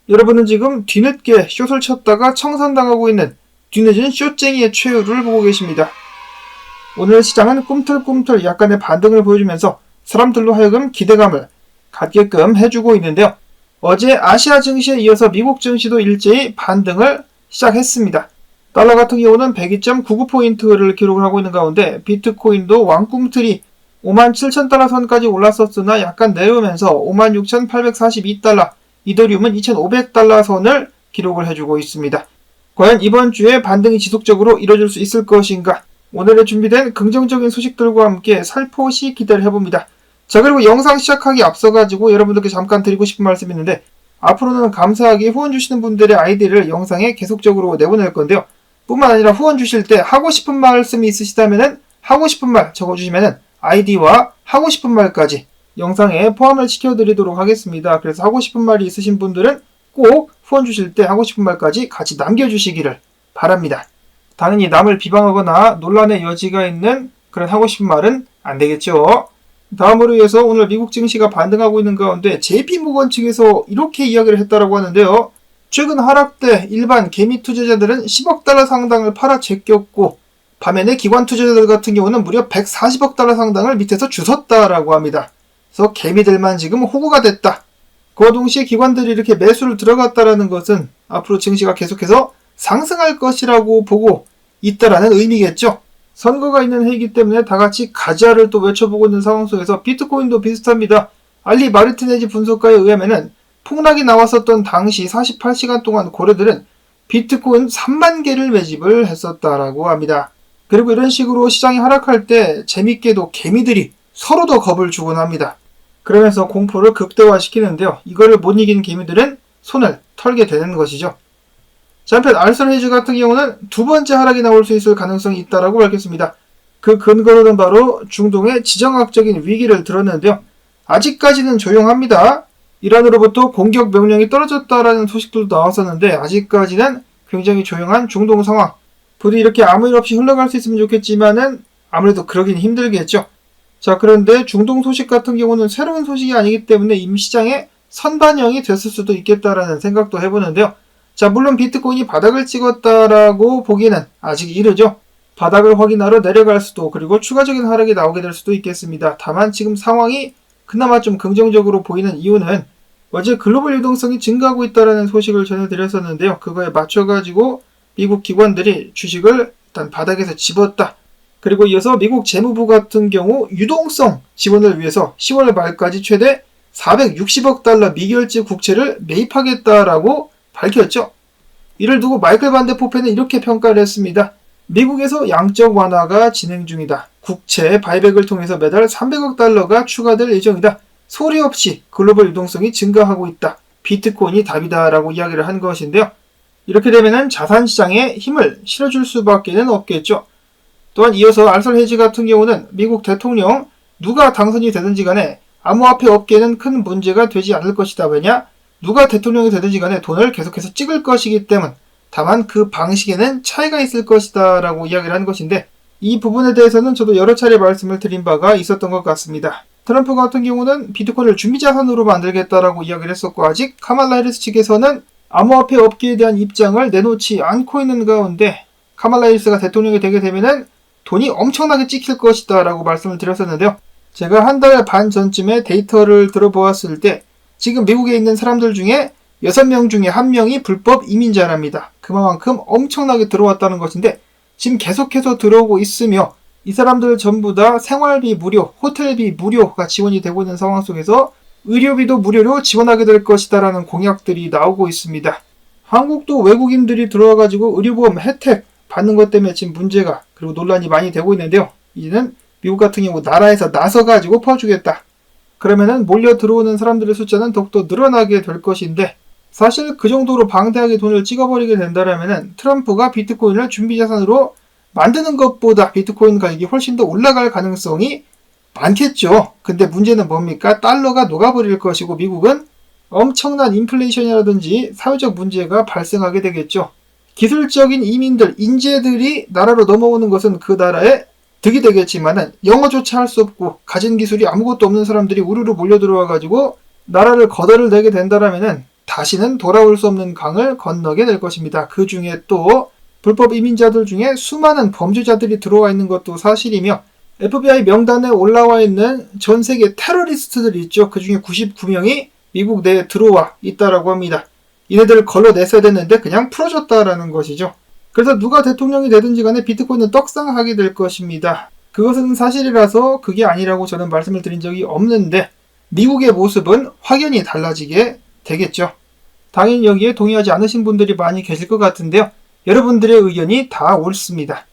여러분은 지금 뒤늦게 숏을 쳤다가 청산당하고 있는 뒤늦은 숏쟁이의 최후를 보고 계십니다. 오늘 시장은 꿈틀꿈틀 약간의 반등을 보여주면서 사람들로 하여금 기대감을 갖게끔 해주고 있는데요. 어제 아시아 증시에 이어서 미국 증시도 일제히 반등을 시작했습니다. 달러 같은 경우는 102.99포인트를 기록을 하고 있는 가운데 비트코인도 왕꿈틀이 57,000달러 선까지 올랐었으나 약간 내려오면서 56,842달러, 이더리움은 2,500달러 선을 기록을 해주고 있습니다. 과연 이번 주에 반등이 지속적으로 이뤄질 수 있을 것인가? 오늘의 준비된 긍정적인 소식들과 함께 살포시 기대를 해봅니다. 자, 그리고 영상 시작하기 앞서가지고 여러분들께 잠깐 드리고 싶은 말씀이 있는데, 앞으로는 감사하게 후원 주시는 분들의 아이디를 영상에 계속적으로 내보낼 건데요. 뿐만 아니라 후원 주실 때 하고 싶은 말씀이 있으시다면은 하고 싶은 말 적어주시면은 아이디와 하고 싶은 말까지 영상에 포함을 시켜드리도록 하겠습니다. 그래서 하고 싶은 말이 있으신 분들은 꼭 후원 주실 때 하고 싶은 말까지 같이 남겨주시기를 바랍니다. 당연히 남을 비방하거나 논란의 여지가 있는 그런 하고 싶은 말은 안 되겠죠. 다음으로 해서 오늘 미국 증시가 반등하고 있는 가운데 JP모건 측에서 이렇게 이야기를 했다라고 하는데요. 최근 하락 때 일반 개미 투자자들은 10억 달러 상당을 팔아 제꼈고 반면에 기관 투자자들 같은 경우는 무려 140억 달러 상당을 밑에서 주웠다라고 합니다. 그래서 개미들만 지금 호구가 됐다. 그와 동시에 기관들이 이렇게 매수를 들어갔다라는 것은 앞으로 증시가 계속해서 상승할 것이라고 보고 있다라는 의미겠죠. 선거가 있는 해이기 때문에 다같이 가자를 또 외쳐보고 있는 상황 속에서 비트코인도 비슷합니다. 알리 마르티네지 분석가에 의하면은 폭락이 나왔었던 당시 48시간 동안 고래들은 비트코인 3만 개를 매집을 했었다라고 합니다. 그리고 이런 식으로 시장이 하락할 때 재밌게도 개미들이 서로 더 겁을 주곤 합니다. 그러면서 공포를 극대화시키는데요. 이거를 못 이긴 개미들은 손을 털게 되는 것이죠. 자, 한편 알선 헤지 같은 경우는 두 번째 하락이 나올 수 있을 가능성이 있다라고 밝혔습니다. 그 근거로는 바로 중동의 지정학적인 위기를 들었는데요. 아직까지는 조용합니다. 이란으로부터 공격 명령이 떨어졌다라는 소식들도 나왔었는데 아직까지는 굉장히 조용한 중동 상황. 부디 이렇게 아무 일 없이 흘러갈 수 있으면 좋겠지만은 아무래도 그러긴 힘들겠죠. 자, 그런데 중동 소식 같은 경우는 새로운 소식이 아니기 때문에 이미 시장에 선반영이 됐을 수도 있겠다라는 생각도 해보는데요. 자, 물론 비트코인이 바닥을 찍었다라고 보기에는 아직 이르죠. 바닥을 확인하러 내려갈 수도 그리고 추가적인 하락이 나오게 될 수도 있겠습니다. 다만 지금 상황이 그나마 좀 긍정적으로 보이는 이유는 어제 글로벌 유동성이 증가하고 있다는 소식을 전해드렸었는데요. 그거에 맞춰가지고 미국 기관들이 주식을 일단 바닥에서 집었다. 그리고 이어서 미국 재무부 같은 경우 유동성 지원을 위해서 10월 말까지 최대 460억 달러 미결제 국채를 매입하겠다라고 밝혔죠. 이를 두고 마이클 반데포펜은 이렇게 평가를 했습니다. 미국에서 양적 완화가 진행 중이다. 국채 바이백을 통해서 매달 300억 달러가 추가될 예정이다. 소리 없이 글로벌 유동성이 증가하고 있다. 비트코인이 답이다 라고 이야기를 한 것인데요. 이렇게 되면 자산시장에 힘을 실어줄 수밖에 없겠죠. 또한 이어서 알선 헤지 같은 경우는 미국 대통령 누가 당선이 되든지 간에 암호화폐 업계는 큰 문제가 되지 않을 것이다. 왜냐? 누가 대통령이 되든지 간에 돈을 계속해서 찍을 것이기 때문. 다만 그 방식에는 차이가 있을 것이다 라고 이야기를 한 것인데 이 부분에 대해서는 저도 여러 차례 말씀을 드린 바가 있었던 것 같습니다. 트럼프 같은 경우는 비트코인을 준비자산으로 만들겠다라고 이야기를 했었고 아직 카말라 해리스 측에서는 암호화폐 업계에 대한 입장을 내놓지 않고 있는 가운데 카말라 해리스가 대통령이 되게 되면은 돈이 엄청나게 찍힐 것이다 라고 말씀을 드렸었는데요. 제가 한 달 반 전쯤에 데이터를 들어보았을 때 지금 미국에 있는 사람들 중에 6명 중에 1명이 불법 이민자랍니다. 그만큼 엄청나게 들어왔다는 것인데 지금 계속해서 들어오고 있으며 이 사람들 전부 다 생활비 무료, 호텔비 무료가 지원이 되고 있는 상황 속에서 의료비도 무료로 지원하게 될 것이다 라는 공약들이 나오고 있습니다. 한국도 외국인들이 들어와가지고 의료보험 혜택 받는 것 때문에 지금 문제가 그리고 논란이 많이 되고 있는데요. 이제는 미국 같은 경우 나라에서 나서가지고 퍼주겠다. 그러면은 몰려 들어오는 사람들의 숫자는 더욱더 늘어나게 될 것인데 사실 그 정도로 방대하게 돈을 찍어버리게 된다면은 트럼프가 비트코인을 준비자산으로 만드는 것보다 비트코인 가격이 훨씬 더 올라갈 가능성이 많겠죠. 근데 문제는 뭡니까? 달러가 녹아버릴 것이고 미국은 엄청난 인플레이션이라든지 사회적 문제가 발생하게 되겠죠. 기술적인 이민들, 인재들이 나라로 넘어오는 것은 그 나라의 득이 되겠지만은 영어조차 할 수 없고 가진 기술이 아무것도 없는 사람들이 우르르 몰려 들어와가지고 나라를 거덜을 내게 된다라면은 다시는 돌아올 수 없는 강을 건너게 될 것입니다. 그 중에 또 불법 이민자들 중에 수많은 범죄자들이 들어와 있는 것도 사실이며 FBI 명단에 올라와 있는 전 세계 테러리스트들이 있죠. 그 중에 99명이 미국 내에 들어와 있다라고 합니다. 이네들을 걸러냈어야 됐는데 그냥 풀어줬다라는 것이죠. 그래서 누가 대통령이 되든지 간에 비트코인은 떡상하게 될 것입니다. 그것은 사실이라서 그게 아니라고 저는 말씀을 드린 적이 없는데 미국의 모습은 확연히 달라지게 되겠죠. 당연히 여기에 동의하지 않으신 분들이 많이 계실 것 같은데요. 여러분들의 의견이 다 옳습니다.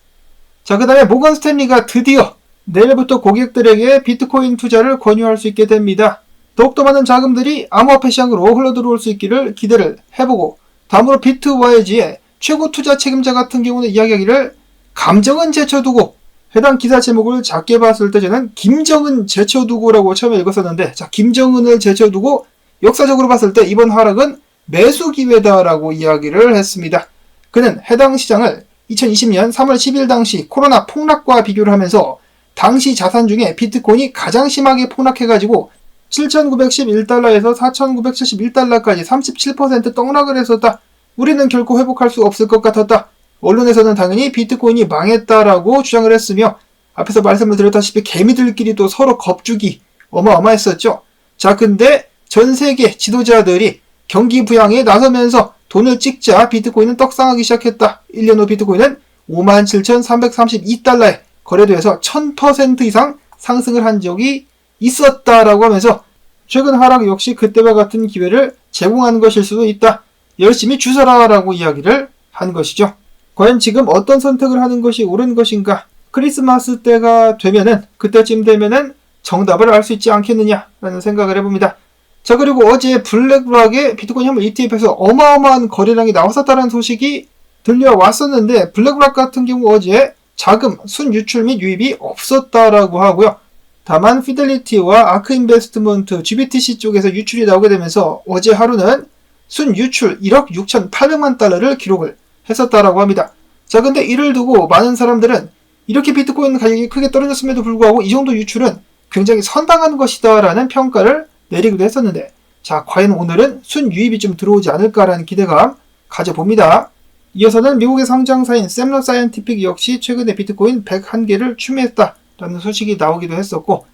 자, 그 다음에 모건 스탠리가 드디어 내일부터 고객들에게 비트코인 투자를 권유할 수 있게 됩니다. 더욱더 많은 자금들이 암호화폐 시장으로 흘러들어올 수 있기를 기대를 해보고, 다음으로 비트와이지의 최고 투자 책임자 같은 경우는 이야기하기를 감정은 제쳐두고, 해당 기사 제목을 작게 봤을 때 저는 김정은 제쳐두고라고 처음에 읽었었는데, 자, 김정은을 제쳐두고 역사적으로 봤을 때 이번 하락은 매수 기회다라고 이야기를 했습니다. 그는 해당 시장을 2020년 3월 10일 당시 코로나 폭락과 비교를 하면서 당시 자산 중에 비트코인이 가장 심하게 폭락해가지고 7,911달러에서 4,971달러까지 37% 떡락을 했었다. 우리는 결코 회복할 수 없을 것 같았다. 언론에서는 당연히 비트코인이 망했다라고 주장을 했으며 앞에서 말씀을 드렸다시피 개미들끼리 또 서로 겁주기 어마어마했었죠. 자, 근데 전 세계 지도자들이 경기 부양에 나서면서 돈을 찍자 비트코인은 떡상하기 시작했다. 1년 후 비트코인은 57,332달러에 거래돼서 1000% 이상 상승을 한 적이 있었다라고 하면서 최근 하락 역시 그때와 같은 기회를 제공한 것일 수도 있다. 열심히 주서라라고 이야기를 한 것이죠. 과연 지금 어떤 선택을 하는 것이 옳은 것인가? 크리스마스 때가 되면은, 그때쯤 되면은 정답을 알 수 있지 않겠느냐라는 생각을 해봅니다. 자, 그리고 어제 블랙락의 비트코인 현물 ETF에서 어마어마한 거래량이 나왔었다는 소식이 들려왔었는데, 블랙락 같은 경우 어제 자금, 순유출 및 유입이 없었다라고 하고요. 다만 피델리티와 아크인베스트먼트, GBTC 쪽에서 유출이 나오게 되면서 어제 하루는 순유출 1억 6,800만 달러를 기록을 했었다라고 합니다. 자, 근데 이를 두고 많은 사람들은 이렇게 비트코인 가격이 크게 떨어졌음에도 불구하고 이 정도 유출은 굉장히 선방한 것이다라는 평가를 내리기도 했었는데, 자, 과연 오늘은 순유입이 좀 들어오지 않을까라는 기대감 가져봅니다. 이어서는 미국의 상장사인 샘러 사이언티픽 역시 최근에 비트코인 101개를 추매했다라는 소식이 나오기도 했었고,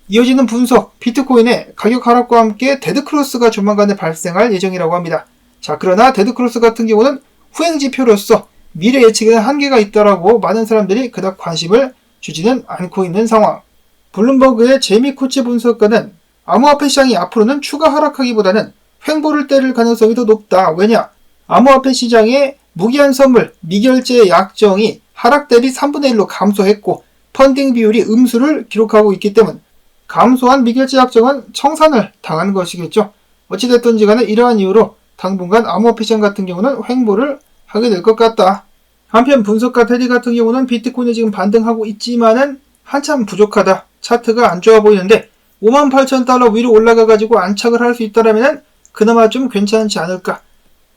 이어지는 분석, 비트코인의 가격 하락과 함께 데드크로스가 조만간에 발생할 예정이라고 합니다. 자, 그러나 데드크로스 같은 경우는 후행지표로서 미래 예측에는 한계가 있다라고 많은 사람들이 그닥 관심을 주지는 않고 있는 상황. 블룸버그의 제이미 코치 분석가는 암호화폐 시장이 앞으로는 추가 하락하기보다는 횡보를 때릴 가능성이 더 높다. 왜냐? 암호화폐 시장의 무기한 선물, 미결제 약정이 하락 대비 3분의 1로 감소했고 펀딩 비율이 음수를 기록하고 있기 때문 감소한 미결제 약정은 청산을 당한 것이겠죠. 어찌됐든지 간에 이러한 이유로 당분간 암호화폐 시장 같은 경우는 횡보를 하게 될 것 같다. 한편 분석가 테디 같은 경우는 비트코인이 지금 반등하고 있지만은 한참 부족하다. 차트가 안 좋아 보이는데 58,000달러 위로 올라가가지고 안착을 할 수 있다라면은 그나마 좀 괜찮지 않을까.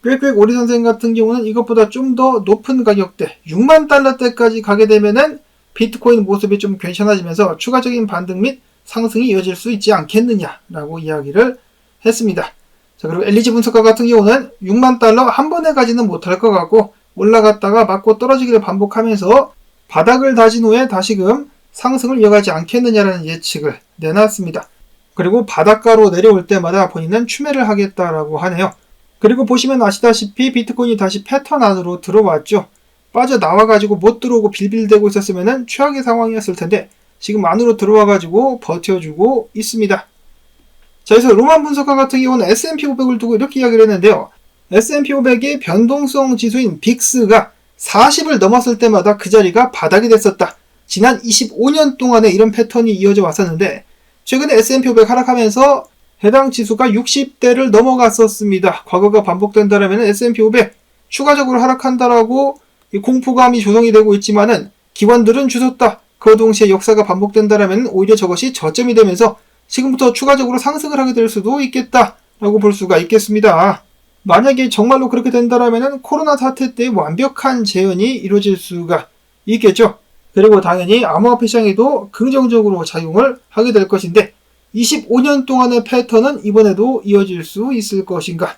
꽥꽥 오리 선생 같은 경우는 이것보다 좀 더 높은 가격대 6만 달러대까지 가게 되면은 비트코인 모습이 좀 괜찮아지면서 추가적인 반등 및 상승이 이어질 수 있지 않겠느냐라고 이야기를 했습니다. 자, 그리고 엘리지 분석가 같은 경우는 6만 달러 한 번에 가지는 못할 것 같고 올라갔다가 맞고 떨어지기를 반복하면서 바닥을 다진 후에 다시금 상승을 이어가지 않겠느냐라는 예측을 내놨습니다. 그리고 바닷가로 내려올 때마다 본인은 추매를 하겠다라고 하네요. 그리고 보시면 아시다시피 비트코인이 다시 패턴 안으로 들어왔죠. 빠져나와가지고 못 들어오고 빌빌대고 있었으면 최악의 상황이었을 텐데 지금 안으로 들어와가지고 버텨주고 있습니다. 자, 그래서 로만 분석가 같은 경우는 S&P 500을 두고 이렇게 이야기를 했는데요. S&P 500의 변동성 지수인 빅스가 40을 넘었을 때마다 그 자리가 바닥이 됐었다. 지난 25년 동안에 이런 패턴이 이어져 왔었는데 최근에 S&P 500 하락하면서 해당 지수가 60대를 넘어갔었습니다. 과거가 반복된다면 S&P 500 추가적으로 하락한다라고 공포감이 조성이 되고 있지만은 기관들은 주섰다. 그 동시에 역사가 반복된다면 오히려 저것이 저점이 되면서 지금부터 추가적으로 상승을 하게 될 수도 있겠다라고 볼 수가 있겠습니다. 만약에 정말로 그렇게 된다면 코로나 사태 때 완벽한 재현이 이루어질 수가 있겠죠. 그리고 당연히 암호화폐 시장에도 긍정적으로 작용을 하게 될 것인데 25년 동안의 패턴은 이번에도 이어질 수 있을 것인가?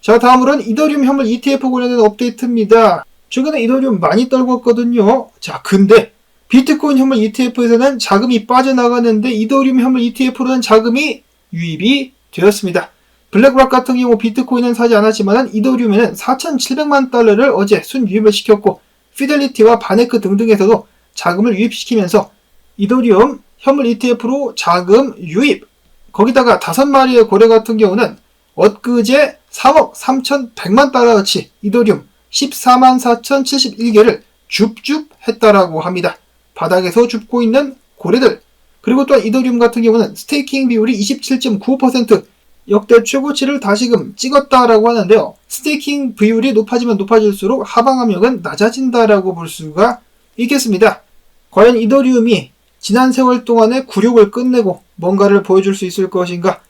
자, 다음으로는 이더리움 현물 ETF 관련된 업데이트입니다. 최근에 이더리움 많이 떨궜거든요. 자, 근데 비트코인 현물 ETF에서는 자금이 빠져나가는데 이더리움 현물 ETF로는 자금이 유입이 되었습니다. 블랙락 같은 경우 비트코인은 사지 않았지만 이더리움에는 4,700만 달러를 어제 순유입을 시켰고 피델리티와 바네크 등등에서도 자금을 유입시키면서 이더리움 현물 ETF로 자금 유입, 거기다가 5마리의 고래 같은 경우는 엊그제 3억 3,100만 달러어치 이더리움 14만 4,071개를 줍줍했다라고 합니다. 바닥에서 줍고 있는 고래들. 그리고 또한 이더리움 같은 경우는 스테이킹 비율이 27.95% 역대 최고치를 다시금 찍었다라고 하는데요. 스테이킹 비율이 높아지면 높아질수록 하방 압력은 낮아진다라고 볼 수가 있겠습니다. 과연 이더리움이 지난 세월 동안의 굴욕을 끝내고 뭔가를 보여줄 수 있을 것인가?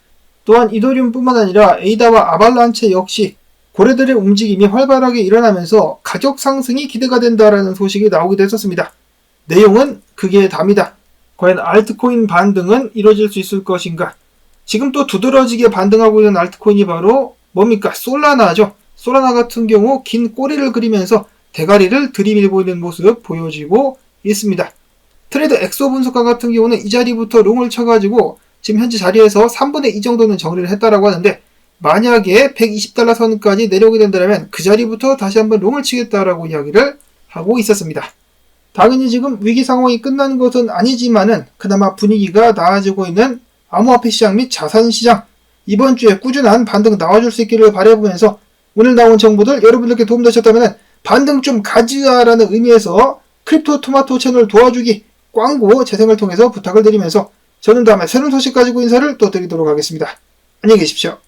또한 이더리움뿐만 아니라 에이다와 아발란체 역시 고래들의 움직임이 활발하게 일어나면서 가격 상승이 기대가 된다라는 소식이 나오기도 했었습니다. 내용은 그게 답니다. 과연 알트코인 반등은 이뤄질 수 있을 것인가? 지금 또 두드러지게 반등하고 있는 알트코인이 바로 뭡니까? 솔라나죠. 솔라나 같은 경우 긴 꼬리를 그리면서 대가리를 들이밀고 있는 모습 보여지고 있습니다. 트레이드 엑소 분석가 같은 경우는 이 자리부터 롱을 쳐가지고 지금 현재 자리에서 3분의 2 정도는 정리를 했다라고 하는데 만약에 120달러 선까지 내려오게 된다면 그 자리부터 다시 한번 롱을 치겠다라고 이야기를 하고 있었습니다. 당연히 지금 위기 상황이 끝난 것은 아니지만은 그나마 분위기가 나아지고 있는 암호화폐 시장 및 자산 시장, 이번 주에 꾸준한 반등 나와줄 수 있기를 바라보면서 오늘 나온 정보들 여러분들께 도움되셨다면 반등 좀 가지야라는 의미에서 크립토 토마토 채널 도와주기 광고 재생을 통해서 부탁을 드리면서 저는 다음에 새로운 소식 가지고 인사를 또 드리도록 하겠습니다. 안녕히 계십시오.